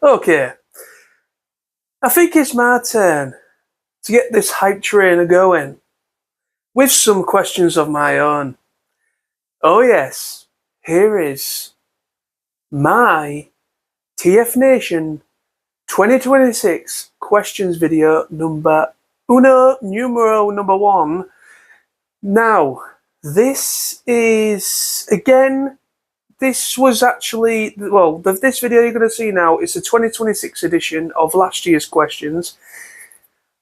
Okay, I think it's my turn to get this hype train going with some questions of my own. Oh yes, here is my TFNation 2026 questions video number one. Now, this is again. This was actually, well, this video you're going to see now is the 2026 edition of last year's questions.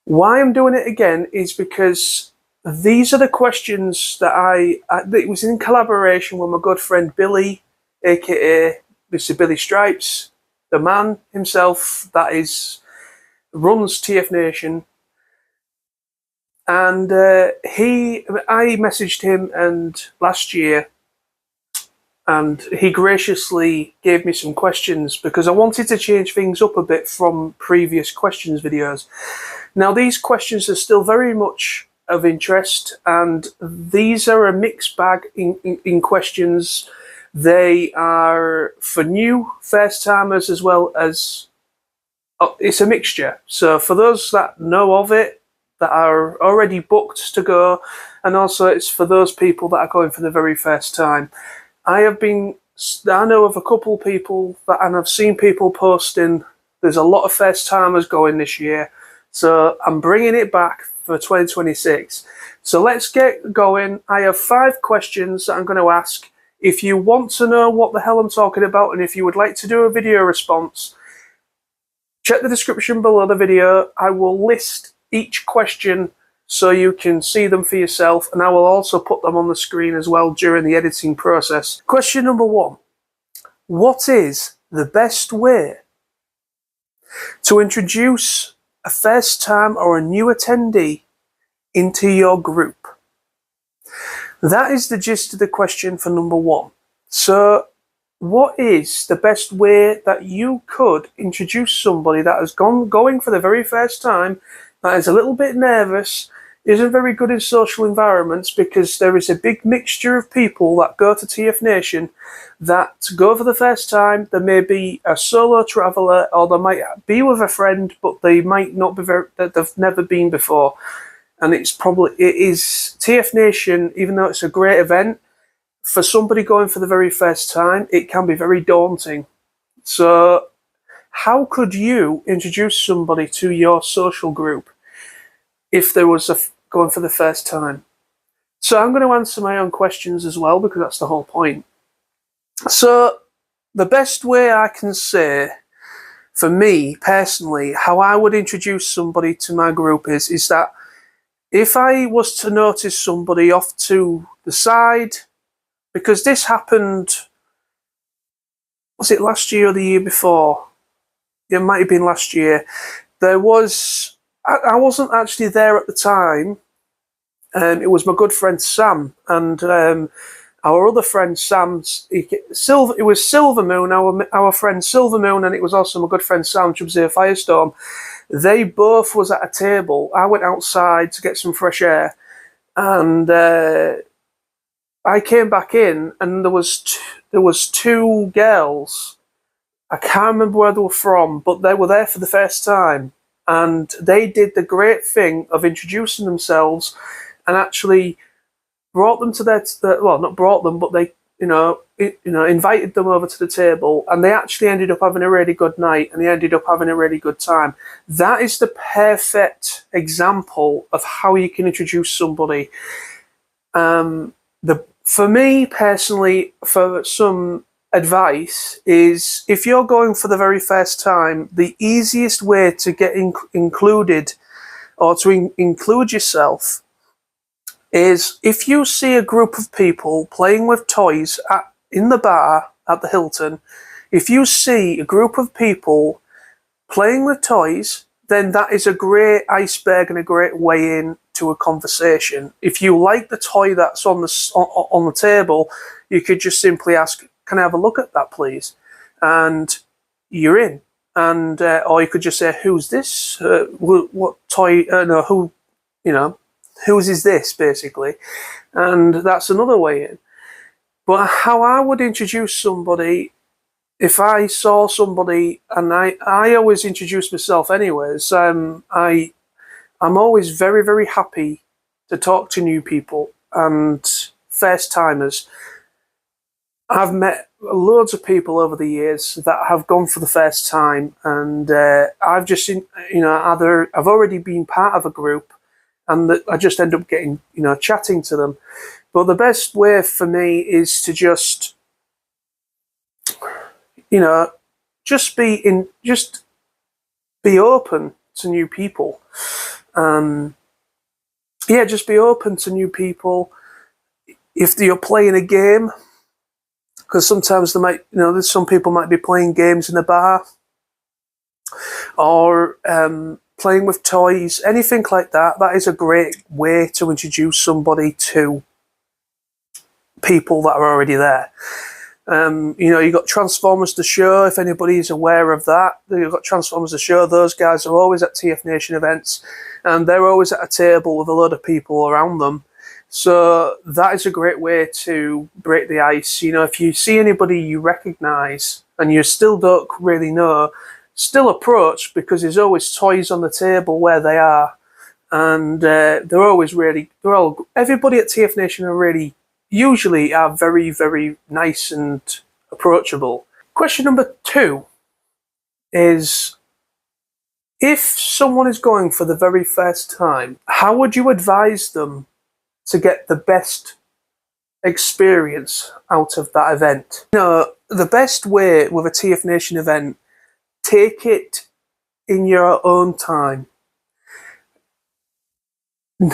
Why I'm doing it again is because these are the questions that it was in collaboration with my good friend Billy, aka Mr. Billy Stripes, the man himself that runs TFNation. And I messaged him last year, and he graciously gave me some questions because I wanted to change things up a bit from previous questions videos. Now, these questions are still very much of interest, and these are a mixed bag in questions. They are for new first-timers as well as... it's a mixture. So for those that know of it, that are already booked to go, and also it's for those people that are going for the very first time. I know of a couple of people and I've seen people posting, there's a lot of first timers going this year. So I'm bringing it back for 2026. So let's get going. I have 5 questions that I'm going to ask. If you want to know what the hell I'm talking about, and if you would like to do a video response, check the description below the video. I will list each question so you can see them for yourself, and I will also put them on the screen as well during the editing process. Question number 1. What is the best way to introduce a first time or a new attendee into your group? That is the gist of the question for number 1. So what is the best way that you could introduce somebody that has going for the very first time, that is a little bit nervous, isn't very good in social environments, because there is a big mixture of people that go to TFNation that go for the first time. There may be a solo traveller, or they might be with a friend, but they might not be that they've never been before. And it is TFNation, even though it's a great event, for somebody going for the very first time, it can be very daunting. So how could you introduce somebody to your social group if there was going for the first time? So I'm going to answer my own questions as well, because that's the whole point. So the best way I can say, for me personally, how I would introduce somebody to my group is that if I was to notice somebody off to the side, because this happened, was it last year or the year before? It might have been last year. I wasn't actually there at the time. It was my good friend Sam, and our other friend Sam's. It was Silver Moon, our friend Silver Moon, and it was also my good friend Sam, which was here Firestorm. They both was at a table. I went outside to get some fresh air, and I came back in, and there was 2 girls. I can't remember where they were from, but they were there for the first time, and they did the great thing of introducing themselves, and actually brought them to well, not brought them, but they invited them over to the table, and they actually ended up having a really good night, and they ended up having a really good time. That is the perfect example of how you can introduce somebody. For me personally, for some advice, is if you're going for the very first time, the easiest way to get included, or to include yourself, is if you see a group of people playing with toys in the bar at the Hilton. If you see a group of people playing with toys, then that is a great iceberg and a great way in to a conversation. If you like the toy that's on the table, you could just simply ask, "Can I have a look at that, please?" And you're in. And or you could just say, "Who's this? What toy? No, who? Whose is this?" Basically, and that's another way in. But how I would introduce somebody if I saw somebody, and I always introduce myself anyways, I'm always very, very happy to talk to new people and first timers. I've met loads of people over the years that have gone for the first time, and I've just, either I've already been part of a group, and I just end up getting, chatting to them. But the best way for me is to just, just be open to new people. Just be open to new people. If you're playing a game, because sometimes there's some people might be playing games in a bar, or playing with toys, anything like that. That is a great way to introduce somebody to people that are already there. You've got Transformers the Show, if anybody's aware of that. You've got Transformers the Show. Those guys are always at TFNation events, and they're always at a table with a lot of people around them. So that is a great way to break the ice. If you see anybody you recognise and you still don't really know, still approach, because there's always toys on the table where they are. And everybody at TFNation usually are very, very nice and approachable. Question number 2 is, if someone is going for the very first time, how would you advise them to get the best experience out of that event? The best way with a TFNation event, take it in your own time. You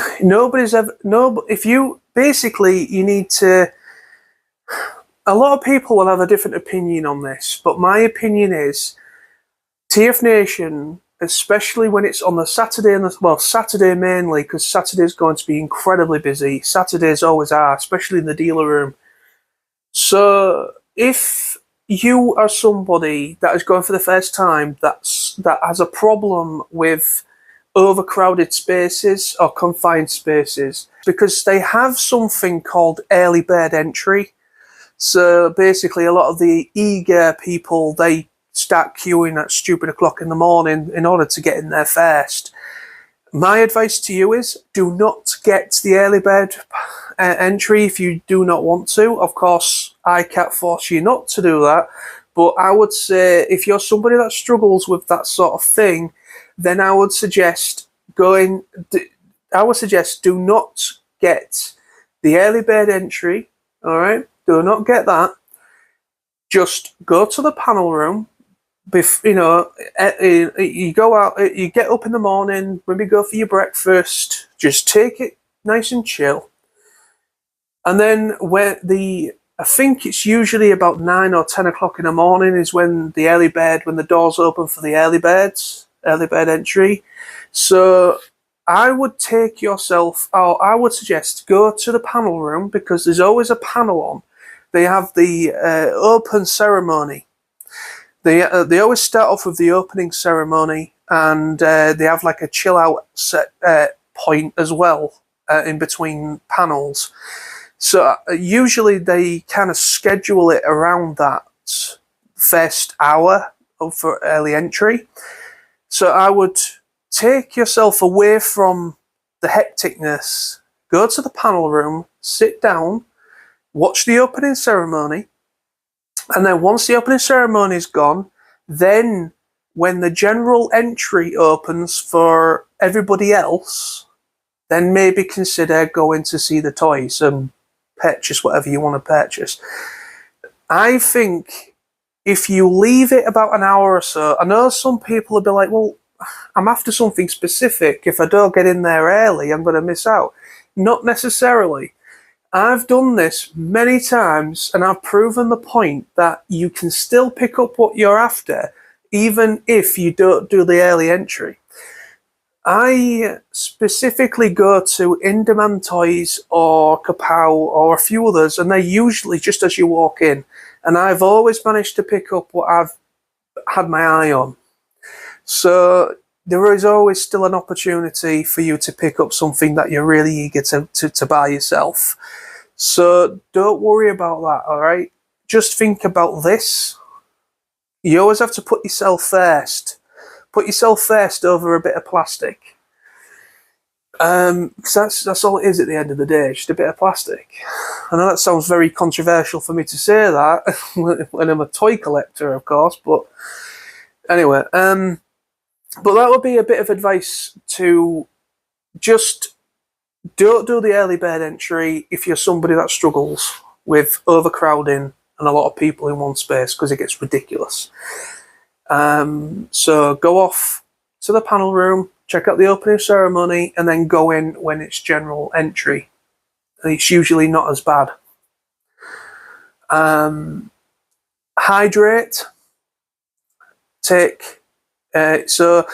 need to. A lot of people will have a different opinion on this, but my opinion is TFNation, especially when it's on the Saturday Saturday mainly, because Saturday's going to be incredibly busy. Saturdays always are, especially in the dealer room. So if you are somebody that is going for the first time that has a problem with overcrowded spaces or confined spaces, because they have something called early bird entry. So basically, a lot of the eager people, they start queuing at stupid o'clock in the morning in order to get in there first. My advice to you is, do not get the early bird entry if you do not want to. Of course, I can't force you not to do that, but I would say if you're somebody that struggles with that sort of thing, then I would suggest do not get the early bird entry. All right, do not get that. Just go to the panel room. You go out, you get up in the morning, maybe go for your breakfast. Just take it nice and chill. And then I think it's usually about 9 or 10 o'clock in the morning is when the doors open for the early bird entry. So I would I would suggest go to the panel room, because there's always a panel on. They have the open ceremony. They always start off with the opening ceremony, and they have like a chill out set point as well in between panels. So usually they kind of schedule it around that first hour for early entry. So I would take yourself away from the hecticness, go to the panel room, sit down, watch the opening ceremony, and then once the opening ceremony is gone, then when the general entry opens for everybody else, then maybe consider going to see the toys and purchase whatever you want to purchase. I think if you leave it about an hour or so, I know some people will be like, well, I'm after something specific. If I don't get in there early, I'm going to miss out. Not necessarily. I've done this many times, and I've proven the point that you can still pick up what you're after, even if you don't do the early entry. I specifically go to In Demand Toys or Kapow or a few others, and they're usually just as you walk in. And I've always managed to pick up what I've had my eye on. So there is always still an opportunity for you to pick up something that you're really eager to buy yourself. So don't worry about that, all right? Just think about this. You always have to put yourself first. Put yourself first over a bit of plastic. Because that's all it is at the end of the day, just a bit of plastic. I know that sounds very controversial for me to say that when I'm a toy collector, of course, but anyway, but that would be a bit of advice to just don't do the early bird entry if you're somebody that struggles with overcrowding and a lot of people in one space, because it gets ridiculous. So go off to the panel room, check out the opening ceremony, and then go in when it's general entry. And it's usually not as bad. Hydrate. So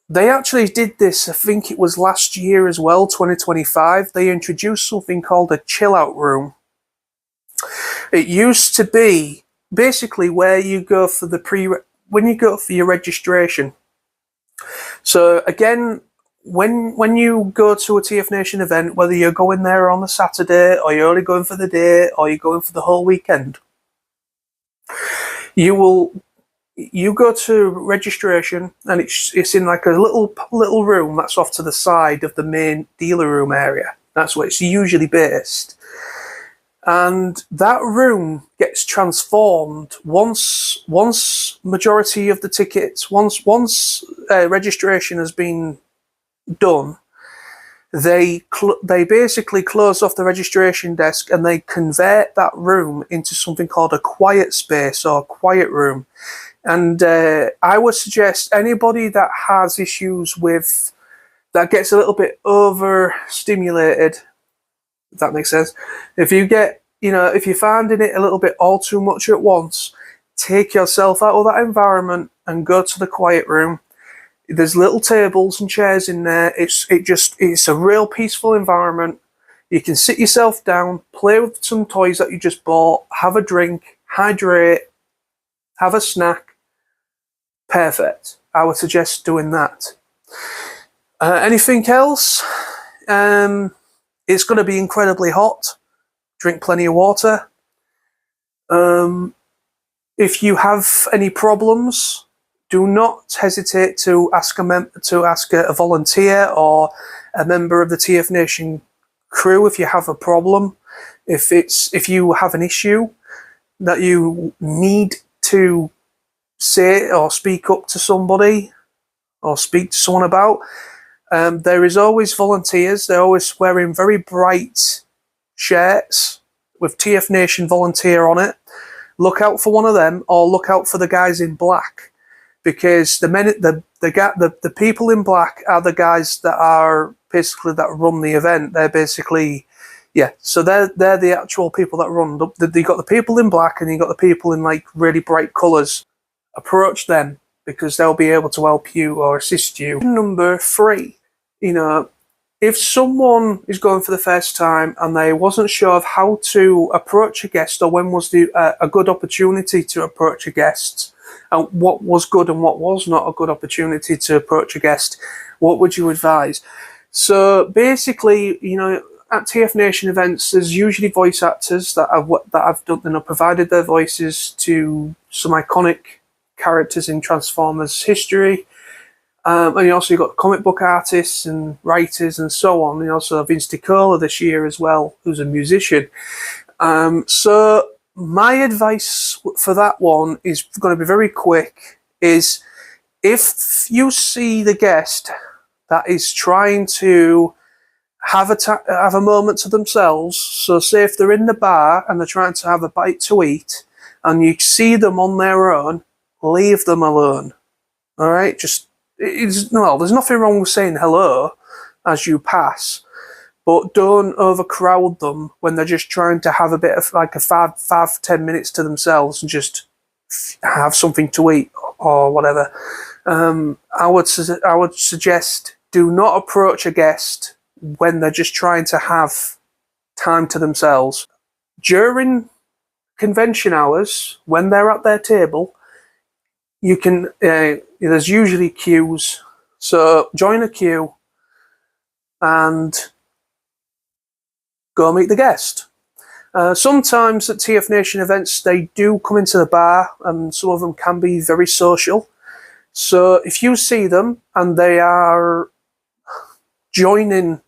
they actually did this, I think it was last year as well, 2025. They introduced something called a chill out room. It used to be basically where you go for when you go for your registration. So again, when you go to a TFNation event, whether you're going there on a Saturday or you're only going for the day or you're going for the whole weekend, you go to registration, and it's in like a little room that's off to the side of the main dealer room area. That's where it's usually based. And that room gets transformed once majority of the tickets, once registration has been done. They basically close off the registration desk and they convert that room into something called a quiet space or quiet room. And I would suggest anybody that has issues with that gets a little bit overstimulated, if that makes sense. If you're finding it a little bit all too much at once, take yourself out of that environment and go to the quiet room. There's little tables and chairs in there. It's a real peaceful environment. You can sit yourself down, play with some toys that you just bought, have a drink, hydrate, have a snack. Perfect. I would suggest doing that. Anything else? It's going to be incredibly hot. Drink plenty of water. If you have any problems, do not hesitate to ask a volunteer or a member of the TFNation crew if you have a problem. If you have an issue that you need to say or speak up to somebody or speak to someone about, there is always volunteers. They're always wearing very bright shirts with TFNation volunteer on it. Look out for one of them, or look out for the guys in black, because the people in black are the guys that are basically that run the event. They're basically, yeah. So they're the actual people that run. You got the people in black, and you got the people in like really bright colours. Approach them because they'll be able to help you or assist you. Number 3, if someone is going for the first time and they wasn't sure of how to approach a guest, or when was a good opportunity to approach a guest, and what was good and what was not a good opportunity to approach a guest, what would you advise? So basically, at TFNation events, there's usually voice actors that have done and have provided their voices to some iconic characters in Transformers history. And you also got comic book artists and writers and so on. You also have Vince DiCola this year as well, who's a musician. So my advice for that one is going to be very quick, is if you see the guest that is trying to have a moment to themselves, so say if they're in the bar and they're trying to have a bite to eat and you see them on their own, leave them alone. All right? There's nothing wrong with saying hello as you pass, but don't overcrowd them when they're just trying to have a bit of like a 5-10 minutes to themselves and just have something to eat or whatever. I would suggest do not approach a guest when they're just trying to have time to themselves. During convention hours, when they're at their table, you can. There's usually queues, so join a queue and go meet the guest. Sometimes at TFNation events, they do come into the bar, and some of them can be very social. So if you see them and they are joining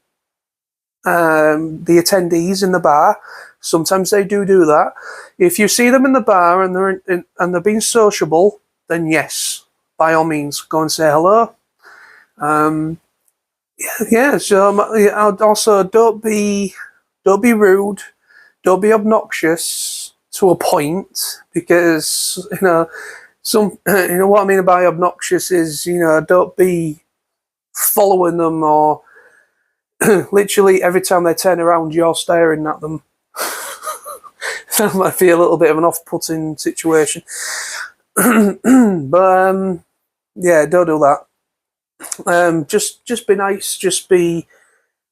the attendees in the bar, sometimes they do that. If you see them in the bar and they're being sociable, then yes, by all means, go and say hello. So also don't be rude. Don't be obnoxious to a point, because what I mean by obnoxious is, don't be following them, or literally every time they turn around you're staring at them. That might be a little bit of an off-putting situation. But yeah, don't do that. Just be nice. Just be,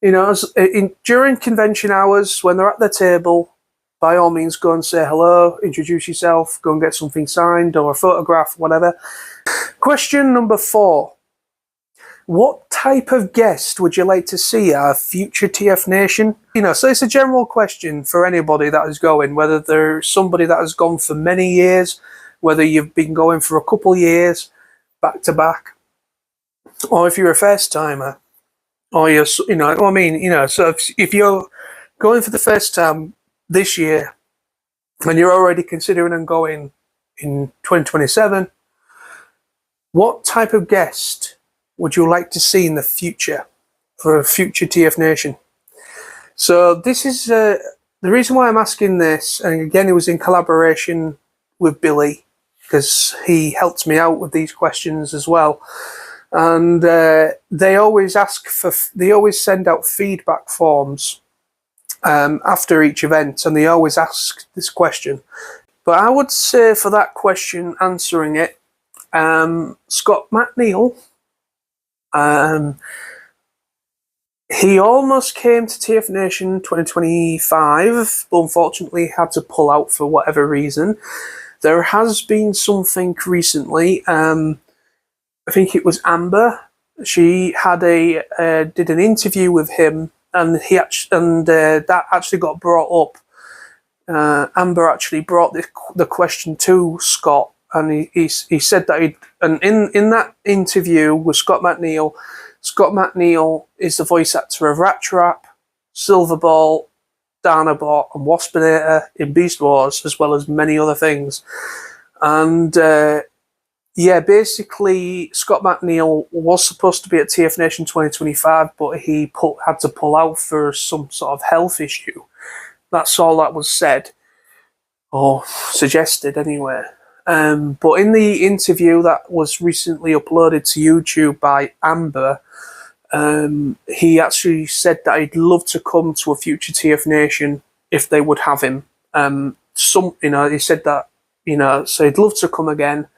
during convention hours, when they're at their table, by all means, go and say hello, introduce yourself, go and get something signed or a photograph, whatever. Question number 4. What type of guest would you like to see at a future TFNation? So it's a general question for anybody that is going, whether they're somebody that has gone for many years, whether you've been going for a couple of years, back to back, or if you're a first timer, or you're, so if you're going for the first time this year and you're already considering and going in 2027, what type of guest would you like to see in the future for a future TFNation? So this is the reason why I'm asking this, and again, it was in collaboration with Billy, because he helped me out with these questions as well. And they always send out feedback forms after each event, and they always ask this question. But I would say for that question, answering it, Scott McNeil, he almost came to TFNation 2025, but unfortunately had to pull out for whatever reason. There has been something recently. I think it was Amber. She had did an interview with him, and that actually got brought up. Amber actually brought the question to Scott, and he said that in that interview with Scott McNeil is the voice actor of Rat Trap, Silverball, Dinobot, and Waspinator in Beast Wars, as well as many other things. And basically, Scott McNeil was supposed to be at TFNation 2025, but he had to pull out for some sort of health issue. That's all that was said, or suggested anyway. But in the interview that was recently uploaded to YouTube by Amber, he actually said that he'd love to come to a future TFNation if they would have him. He said that, so he'd love to come again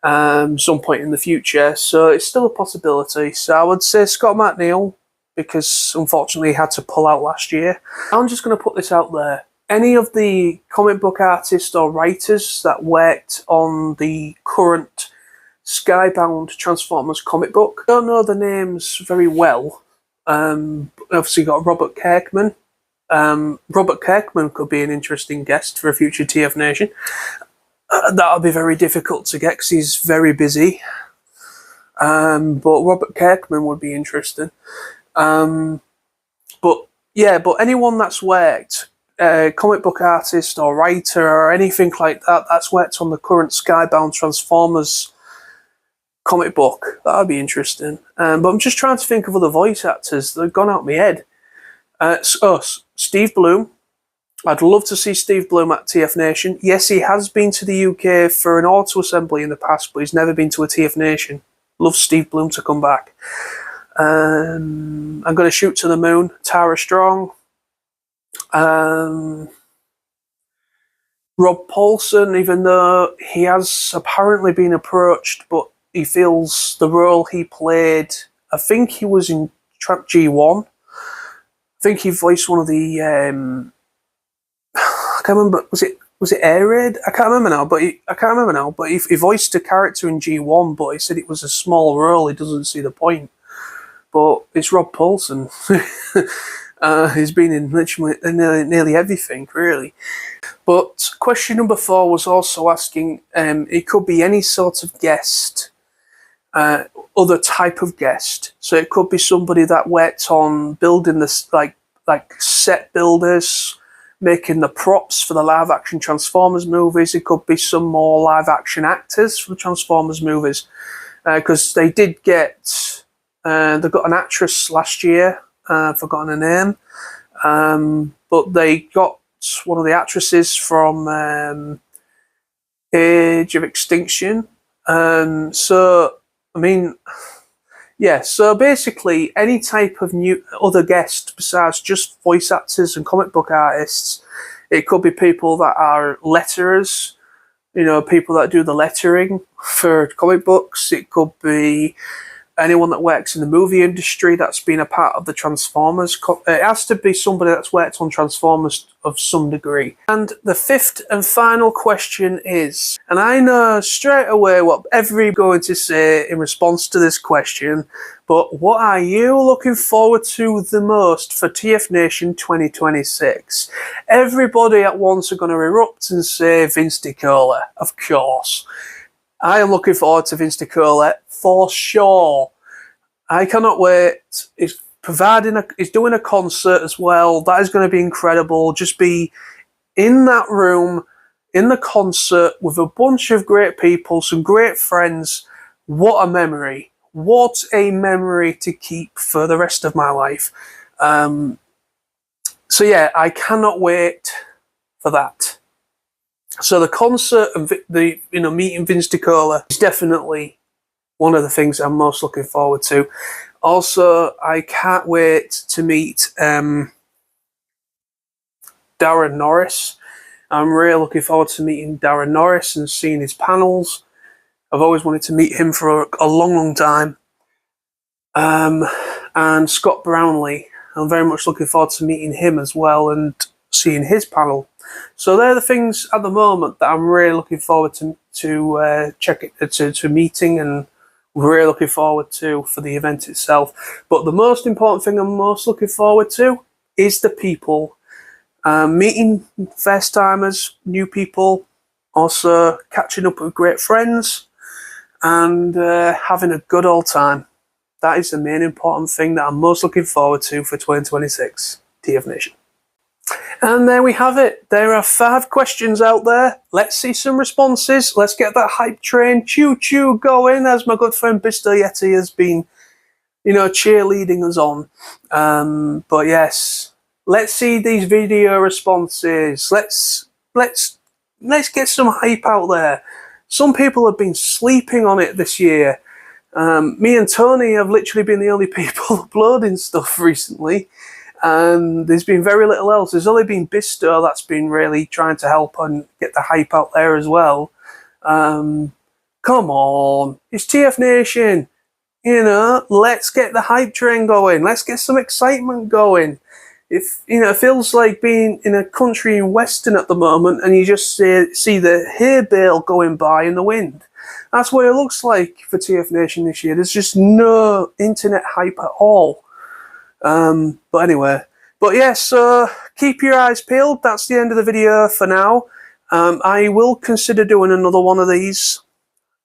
some point in the future. So it's still a possibility. So I would say Scott McNeil, because unfortunately he had to pull out last year. I'm just going to put this out there. Any of the comic book artists or writers that worked on the current Skybound Transformers comic book, don't know the names very well. Obviously got Robert Kirkman. Robert Kirkman could be an interesting guest for a future TFNation. That'll be very difficult to get because he's very busy. But Robert Kirkman would be interesting. But anyone that's worked, comic book artist or writer or anything like that, that's worked on the current Skybound Transformers comic book, that would be interesting. But I'm just trying to think of other voice actors that have gone out my head. Steve Bloom. I'd love to see Steve Bloom at TFNation. Yes, he has been to the UK for an auto assembly in the past, but he's never been to a TFNation. Love Steve Bloom to come back. I'm going to shoot to the moon. Tara Strong. Rob Paulson, even though he has apparently been approached, but he feels the role he played, I think he was in Trap G1. I think he voiced one of the I can't remember, was it Air Raid? I can't remember now, but he voiced a character in G1, but he said it was a small role, he doesn't see the point. But it's Rob Paulson. He's been in literally nearly everything, really. But question number 4 was also asking, it could be any sort of guest, other type of guest. So it could be somebody that worked on building this, like set builders, making the props for the live action Transformers movies. It could be some more live action actors for the Transformers movies, because they did get, they got an actress last year, I've forgotten her name, but they got one of the actresses from Age of Extinction. So, I mean, yeah, so basically any type of new other guest besides just voice actors and comic book artists. It could be people that are letterers, you know, people that do the lettering for comic books. It could be anyone that works in the movie industry that's been a part of the Transformers. It has to be somebody that's worked on Transformers of some degree. And the 5th and final question is, and I know straight away what everybody's going to say in response to this question, but what are you looking forward to the most for TFNation 2026? Everybody at once are going to erupt and say Vince DiCola, of course. I am looking forward to Vince DiCola for sure. I cannot wait. He's doing a concert as well. That is going to be incredible. Just be in that room, in the concert with a bunch of great people, some great friends. What a memory. What a memory to keep for the rest of my life. So yeah, I cannot wait for that. So the concert and meeting Vince DiCola is definitely one of the things I'm most looking forward to. Also, I can't wait to meet Darren Norris. I'm really looking forward to meeting Darren Norris and seeing his panels. I've always wanted to meet him for a long, long time. And Scott Brownlee. I'm very much looking forward to meeting him as well and seeing his panel. So they're the things at the moment that I'm really looking forward to meeting, and really looking forward to for the event itself. But the most important thing I'm most looking forward to is the people. Meeting first timers, new people, also catching up with great friends, and having a good old time. That is the main important thing that I'm most looking forward to for 2026 TFNation. And there we have it. There are 5 questions out there. Let's see some responses. Let's get that hype train choo-choo going, as my good friend Bisto Yeti has been, cheerleading us on. But yes, let's see these video responses. Let's get some hype out there. Some people have been sleeping on it this year. Me and Tony have literally been the only people uploading stuff recently. And there's been very little else. There's only been Bisto that's been really trying to help and get the hype out there as well. Come on, it's TFNation. Let's get the hype train going. Let's get some excitement going. It feels like being in a country in Western at the moment, and you just see the hay bale going by in the wind. That's what it looks like for TFNation this year. There's just no internet hype at all. But anyway, so keep your eyes peeled. That's the end of the video for now. I will consider doing another one of these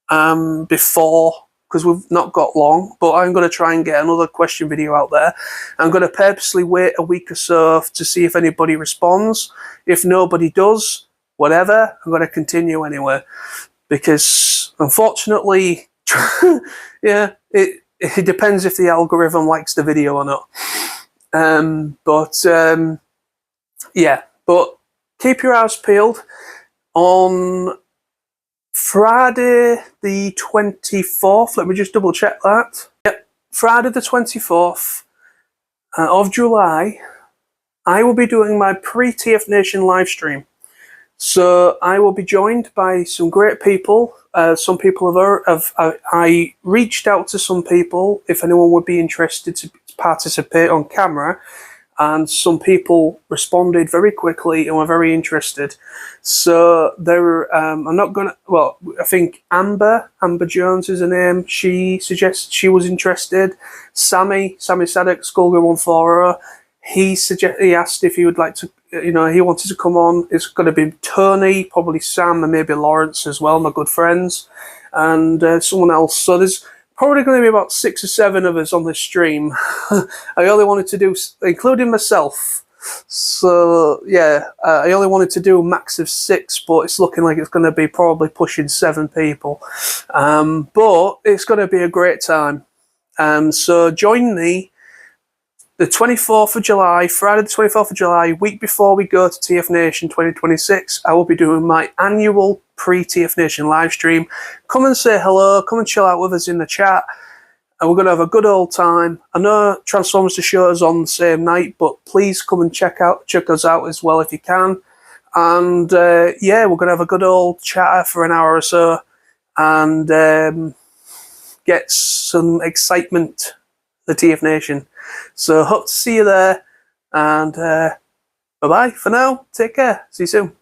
before, because we've not got long, but I'm going to try and get another question video out there. I'm going to purposely wait a week or so to see if anybody responds. If nobody does, whatever, I'm going to continue anyway, because unfortunately, yeah, it depends if the algorithm likes the video or not. But keep your eyes peeled. On Friday the 24th, let me just double check that. Yep, Friday the 24th of July, I will be doing my pre-TFNation live stream. So I will be joined by some great people. Some people I reached out to some people if anyone would be interested to participate on camera, and some people responded very quickly and were very interested. So I think Amber Jones is her name. She suggests she was interested. Sammy Sadek, Skullgirl 140. he asked if he would like to, he wanted to come on. It's going to be Tony, probably Sam, and maybe Lawrence as well, my good friends, and someone else. So there's probably going to be about 6 or 7 of us on this stream. I only wanted to do, including myself. So yeah, I only wanted to do a max of 6, but it's looking like it's going to be probably pushing 7 people. But it's going to be a great time. So join me the 24th of July, Friday the 24th of July, week before we go to TFNation 2026. I will be doing my annual pre-TFNation live stream. Come and say hello, come and chill out with us in the chat, and we're going to have a good old time. I know Transformers the show is on the same night, but please come and check us out as well if you can. And yeah, we're going to have a good old chatter for an hour or so, and get some excitement, the TFNation. So hope to see you there, and bye-bye for now. Take care. See you soon.